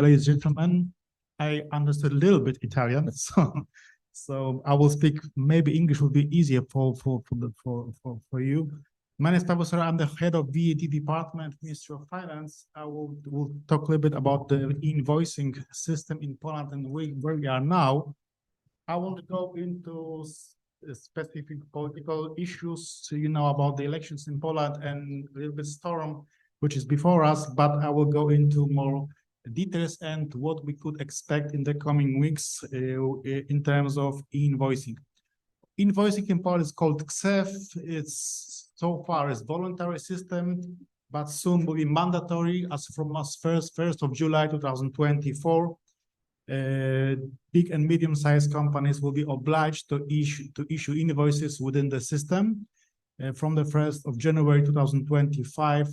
ladies and gentlemen. I understood a little bit Italian, so I will speak. Maybe English will be easier for you. My name is Pawel Selera. I'm the head of VAT department, Ministry of Finance. I will talk a little bit about the invoicing system in Poland and where we are now. I want to go into specific political issues, about the elections in Poland and a little bit storm, which is before us, but I will go into more details and what we could expect in the coming weeks in terms of invoicing. Invoicing in Poland is called KSEF. It's so far a voluntary system, but soon will be mandatory as from 1st of July 2024. Big and medium-sized companies will be obliged to issue invoices within the system. From the 1st of January 2025,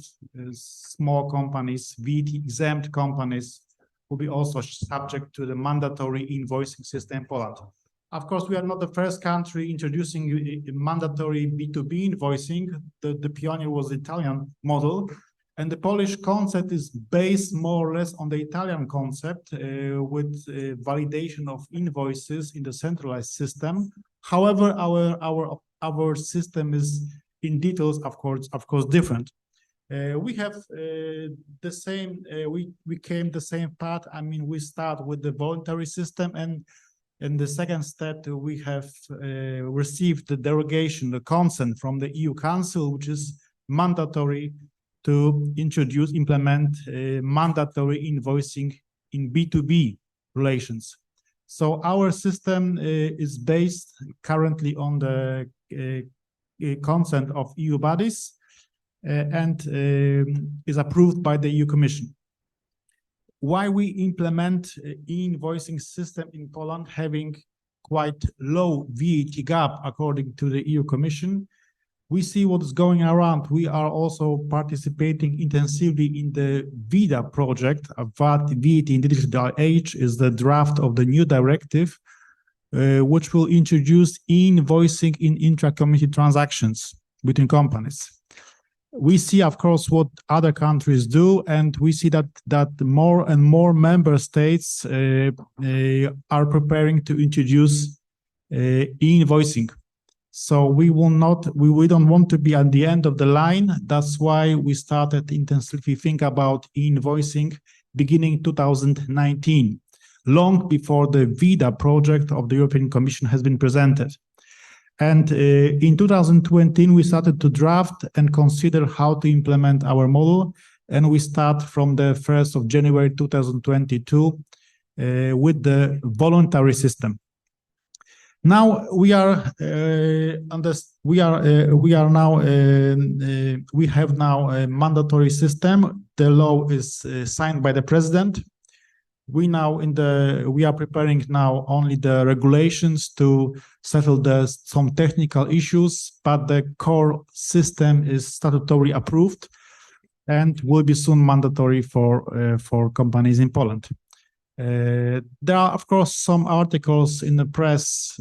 small companies, VAT-exempt companies, will be also subject to the mandatory invoicing system in Poland. Of course, we are not the first country introducing a mandatory B2B invoicing. The pioneer was the Italian model. And the Polish concept is based more or less on the Italian concept with validation of invoices in the centralized system. However, our system is in details, of course, different. We have the same. We came the same path. I mean, we start with the voluntary system, and in the second step, we have received the derogation, the consent from the EU Council, which is mandatory to implement mandatory invoicing in B2B relations. So our system is based currently on the consent of EU bodies and is approved by the EU Commission. Why we implement invoicing system in Poland having quite low VAT gap according to the EU Commission? We see what is going around. We are also participating intensively in the VIDA project. VAT in Digital Age is the draft of the new directive, which will introduce invoicing in intra-community transactions between companies. We see, of course, what other countries do, and we see that more and more member states are preparing to introduce invoicing. So we don't want to be at the end of the line. That's why we started intensively think about invoicing beginning 2019, long before the VIDA project of the European Commission has been presented. And in 2020, we started to draft and consider how to implement our model. And we start from the 1st of January 2022 with the voluntary system. Now we have now a mandatory system. The law is signed by the president. We are preparing now only the regulations to settle some technical issues, but the core system is statutorily approved and will be soon mandatory for companies in Poland. There are, of course, some articles in the press,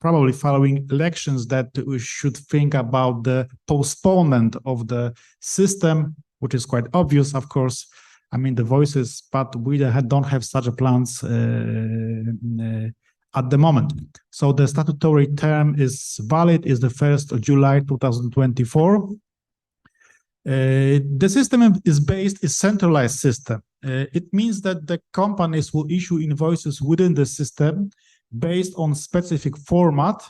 probably following elections, that we should think about the postponement of the system, which is quite obvious, of course. I mean, the voices, but we don't have such plans at the moment. So the statutory term is valid, is the 1st of July 2024. The system is a centralized system. It means that the companies will issue invoices within the system based on specific format,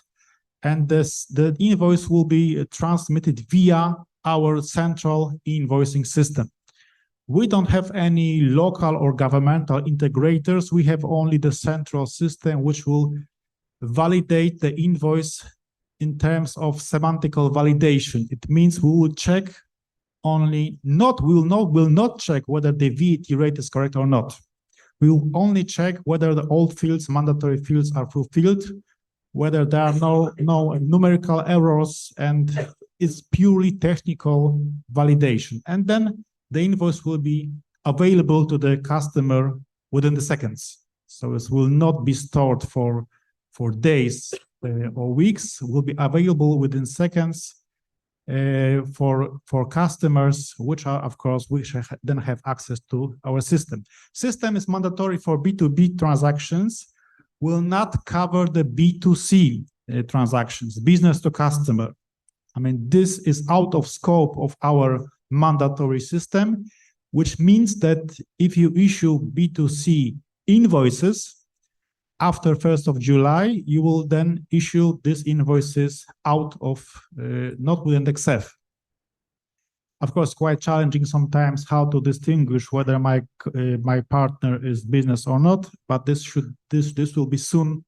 and the invoice will be transmitted via our central invoicing system. We don't have any local or governmental integrators. We have only the central system, which will validate the invoice in terms of semantical validation. It means we will check will not check whether the VAT rate is correct or not. We will only check whether the old fields, mandatory fields, are fulfilled, whether there are no numerical errors, and it's purely technical validation. And then the invoice will be available to the customer within the seconds. So it will not be stored for days or weeks. It will be available within seconds. for customers, which are, of course, then have access to our system. System is mandatory for B2B transactions, will not cover the B2C transactions, business to customer. I mean, this is out of scope of our mandatory system, which means that if you issue B2C invoices after 1st of July, you will then issue these invoices out of, not within the XEF. Of course, quite challenging sometimes how to distinguish whether my partner is business or not, but this will be soon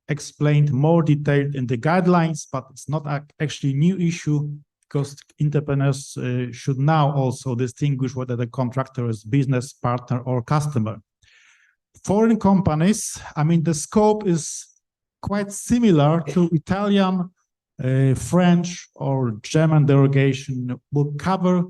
explained more detailed in the guidelines, but it's not actually a new issue because entrepreneurs should now also distinguish whether the contractor is business partner or customer. Foreign companies, I mean, the scope is quite similar to Italian, French or German derogation, will cover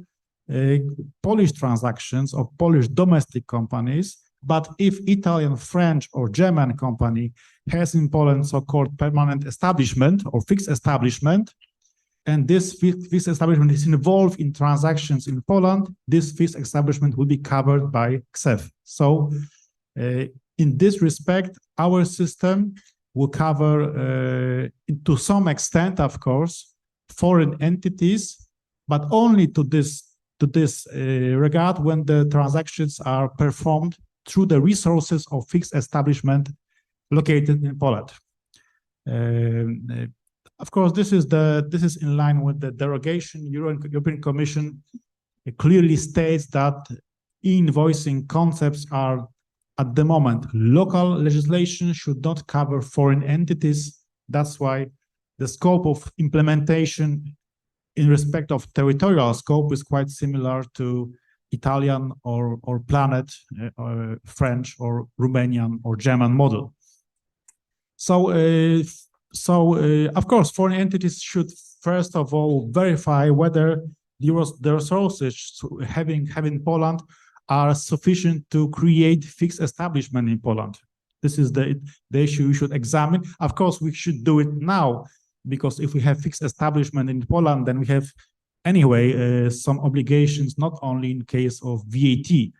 Polish transactions of Polish domestic companies. But if Italian, French or German company has in Poland so-called permanent establishment or fixed establishment, and this fixed establishment is involved in transactions in Poland, this fixed establishment will be covered by XEF. So in this respect, our system will cover, to some extent, of course, foreign entities, but only to this regard when the transactions are performed through the resources of fixed establishment located in Poland. Of course, this is in line with the derogation. European Commission clearly states that invoicing concepts are, at the moment, local legislation should not cover foreign entities. That's why the scope of implementation in respect of territorial scope is quite similar to Italian or Planet, French or Romanian or German model. So of course, foreign entities should first of all verify whether the resources having Poland are sufficient to create fixed establishment in Poland. This is the issue we should examine. Of course, we should do it now, because if we have fixed establishment in Poland, then we have anyway some obligations, not only in case of VAT.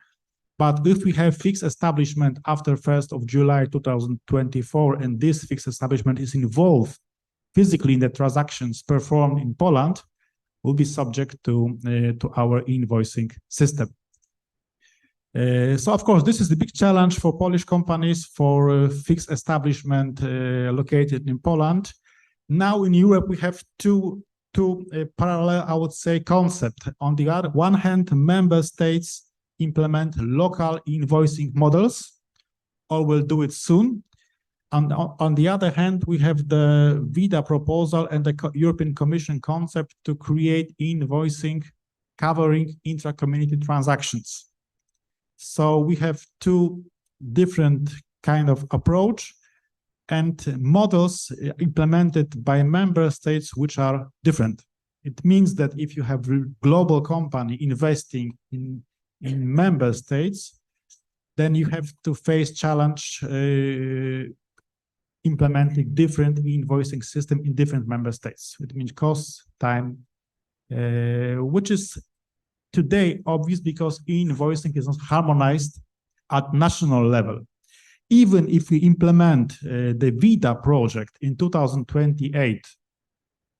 But if we have fixed establishment after 1st of July 2024, and this fixed establishment is involved physically in the transactions performed in Poland, will be subject to our invoicing system. So, of course, this is the big challenge for Polish companies for fixed establishment located in Poland. Now in Europe, we have two parallel, I would say, concepts. On the other one hand, member states implement local invoicing models, or will do it soon. And on the other hand, we have the VIDA proposal and the European Commission concept to create invoicing covering intra-community transactions. So we have two different kind of approach and models implemented by member states which are different. It means that if you have a global company investing in member states, then you have to face challenge implementing different invoicing system in different member states. It means cost, time, which is today obvious because invoicing is not harmonized at national level. Even if we implement the VIDA project in 2028,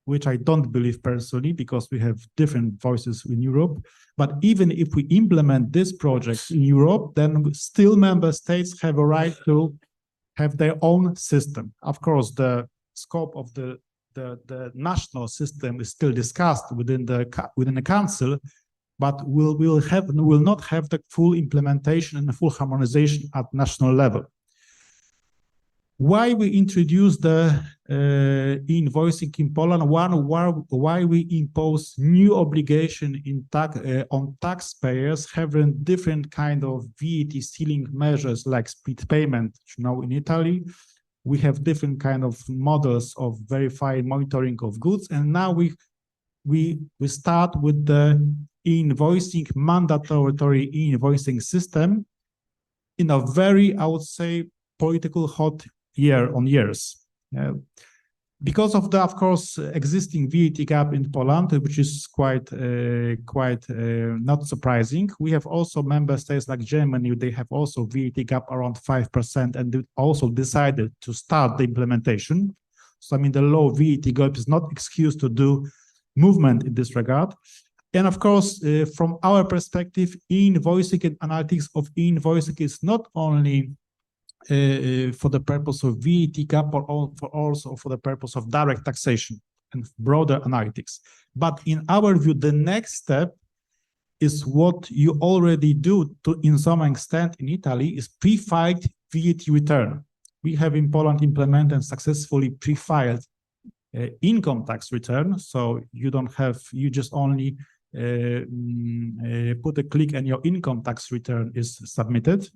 which I don't believe personally because we have different voices in Europe, but even if we implement this project in Europe, then still member states have a right to have their own system. Of course, the scope of the national system is still discussed within the council, but will not have the full implementation and the full harmonization at national level. Why we introduce the invoicing in Poland? Why we impose new obligation on taxpayers having different kind of VAT ceiling measures like split payment. Now in Italy, we have different kind of models of verifying monitoring of goods, and now we start with the invoicing, mandatory invoicing system in a very, I would say, political hot year on years. Because of the, of course, existing VAT gap in Poland, which is quite not surprising, we have also member states like Germany. They have also VAT gap around 5%, and they also decided to start the implementation. So, I mean, the low VAT gap is not excuse to do movement in this regard. And of course, from our perspective, e-invoicing and analytics of e-invoicing is not only for the purpose of VAT gap, but also for the purpose of direct taxation and broader analytics. But in our view, the next step is what you already do in some extent in Italy, is pre-filed VAT return. We have in Poland implemented and successfully pre-filed income tax return. So you don't have, you just only put a click and your income tax return is submitted.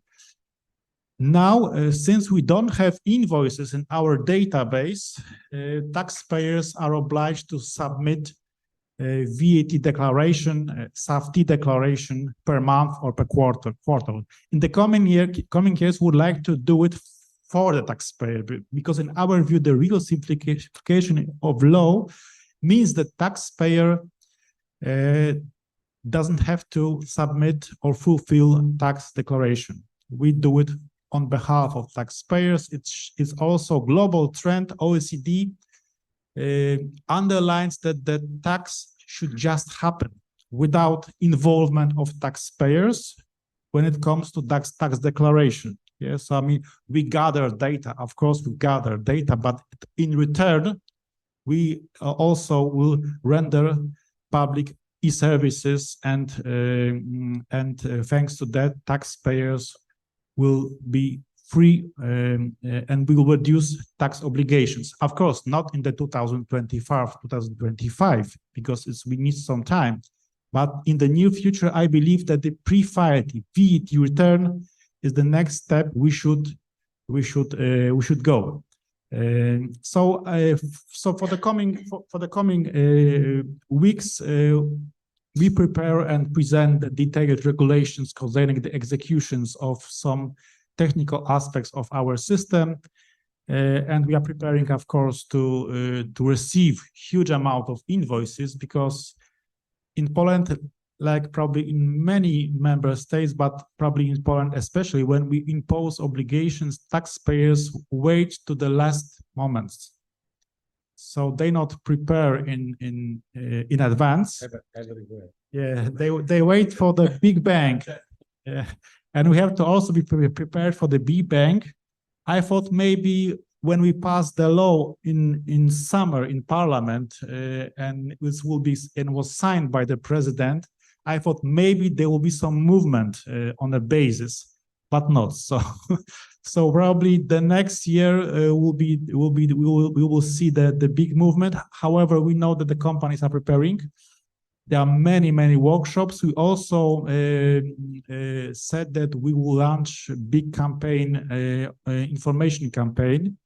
Now, since we don't have invoices in our database, taxpayers are obliged to submit VAT declaration, SAFT declaration per month or per quarter. In the coming years, we would like to do it for the taxpayer, because in our view, the real simplification of law means that taxpayer doesn't have to submit or fulfill tax declaration. We do it on behalf of taxpayers. It's also a global trend. OECD underlines that the tax should just happen without involvement of taxpayers when it comes to tax declaration. Yes, I mean, we gather data. Of course, we gather data, but in return, we also will render public e-services, and thanks to that, taxpayers will be free and we will reduce tax obligations. Of course, not in the 2025, because we need some time. But in the near future, I believe that the pre-filed VAT return is the next step we should go. So for the coming weeks, we prepare and present the detailed regulations concerning the executions of some technical aspects of our system, and we are preparing, of course, to receive huge amount of invoices, because in Poland, like probably in many member states, but probably in Poland especially, when we impose obligations, taxpayers wait to the last moments. So they not prepare in advance. Everywhere. Yeah, they wait for the big bang. Yeah. And we have to also be prepared for the big bang. I thought maybe when we pass the law in summer in Parliament, and this will be and was signed by the president, I thought maybe there will be some movement on a basis, but not. So, so probably the next year we will see the big movement. However, we know that the companies are preparing. There are many workshops. We also said that we will launch a big campaign, information campaign.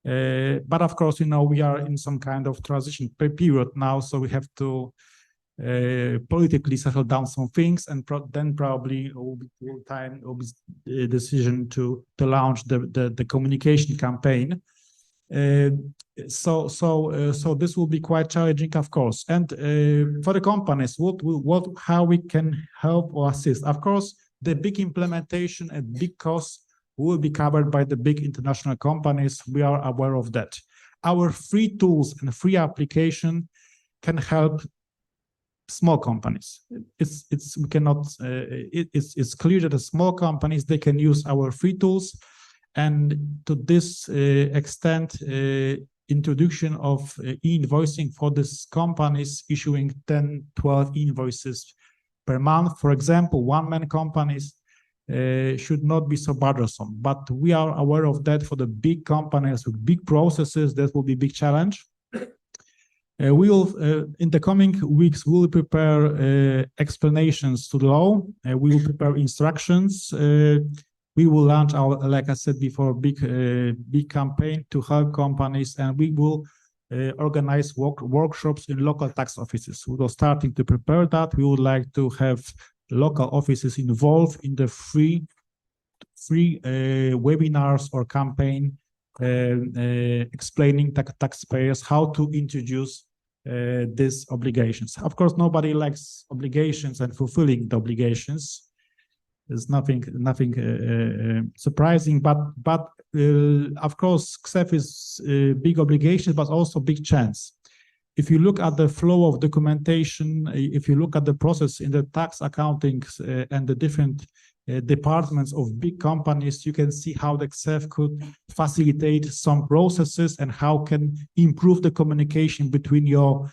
But of course, you know, we are in some kind of transition period now, so we have to politically settle down some things, and then probably it will be a decision to launch the communication campaign. So this will be quite challenging, of course. And for the companies, how we can help or assist? Of course, the big implementation and big costs will be covered by the big international companies. We are aware of that. Our free tools and free application can help small companies. It's clear that the small companies, they can use our free tools, and to this extent, introduction of e-invoicing for these companies issuing 10-12 invoices per month, for example, one-man companies, should not be so bothersome. But we are aware of that. For the big companies with big processes, that will be a big challenge. We will, in the coming weeks, we will prepare explanations to the law. We will prepare instructions. We will launch our, like I said before, big campaign to help companies, and we will organize workshops in local tax offices. We are starting to prepare that. We would like to have local offices involved in the free webinars or campaign explaining taxpayers how to introduce these obligations. Of course, nobody likes obligations and fulfilling the obligations. There's nothing surprising, but of course, KSeF is a big obligation, but also big chance. If you look at the flow of documentation, if you look at the process in the tax accounting and the different departments of big companies, you can see how the KSeF could facilitate some processes and how can improve the communication between your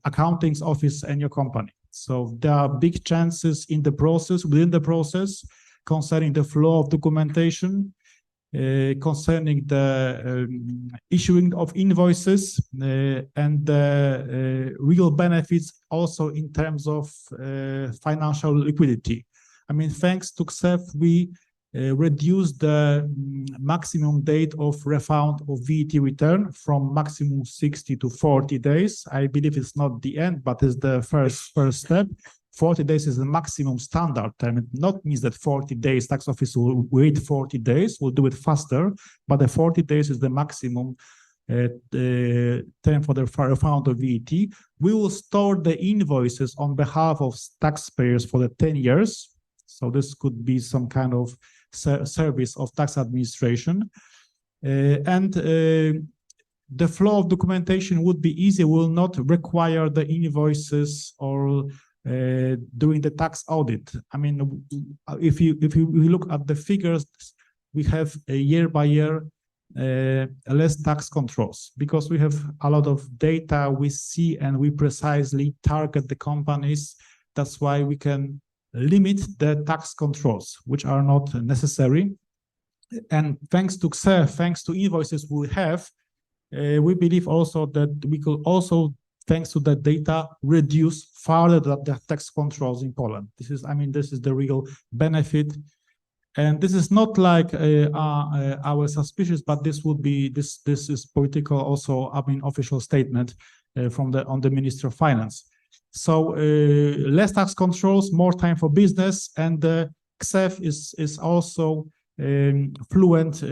accounting office and your company. So there are big chances in the process, within the process, concerning the flow of documentation, concerning the issuing of invoices and the real benefits also in terms of financial liquidity. I mean, thanks to KSeF, we reduced the maximum date of refund of VAT return from maximum 60 to 40 days. I believe it's not the end, but it's the first step. 40 days is the maximum standard time. It not means that 40 days tax office will wait 40 days, will do it faster, but the 40 days is the maximum term for the refund of VAT. We will store the invoices on behalf of taxpayers for the 10 years. So this could be some kind of service of tax administration. The flow of documentation would be easy, will not require the invoices or during the tax audit. I mean, if you look at the figures, we have year by year less tax controls because we have a lot of data we see and we precisely target the companies. That's why we can limit the tax controls, which are not necessary. And thanks to KSeF, thanks to invoices we have, we believe also that we could also, thanks to that data, reduce further the tax controls in Poland. This is the real benefit. And this is not like our suspicions, but this is political also, official statement on the Minister of Finance. So less tax controls, more time for business, and KSeF is also fluent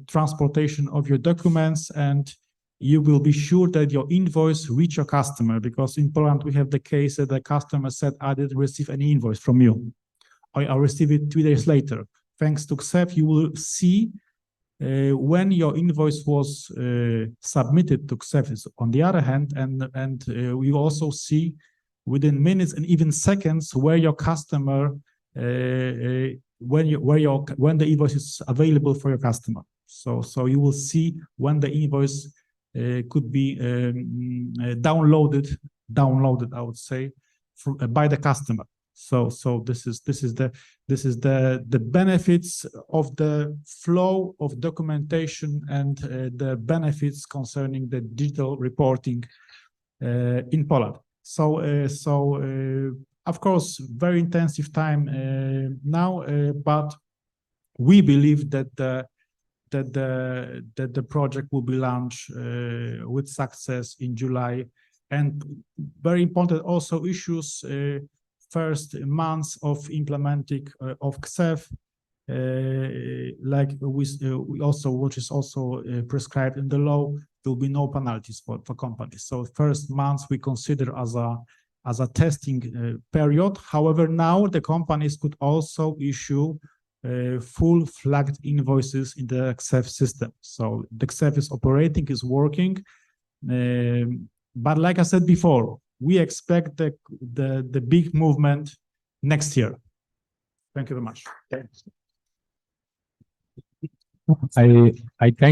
transportation of your documents, and you will be sure that your invoice reach your customer, because in Poland we have the case that the customer said, I didn't receive any invoice from you. I received it 2 days later. Thanks to KSeF, you will see when your invoice was submitted to KSeF on the other hand, and we also see within minutes and even seconds where your customer when the invoice is available for your customer. So you will see when the invoice could be downloaded, I would say, by the customer. So this is the benefits of the flow of documentation and the benefits concerning the digital reporting in Poland. So of course, very intensive time now, but we believe that the project will be launched with success in July. And very important also issues, first months of implementing of KSeF, like we also, which is also prescribed in the law, there will be no penalties for companies. So first months we consider as a testing period. However, now the companies could also issue full flagged invoices in the KSeF system. So the KSeF is operating, is working, but like I said before, we expect the big movement next year. Thank you very much. I thank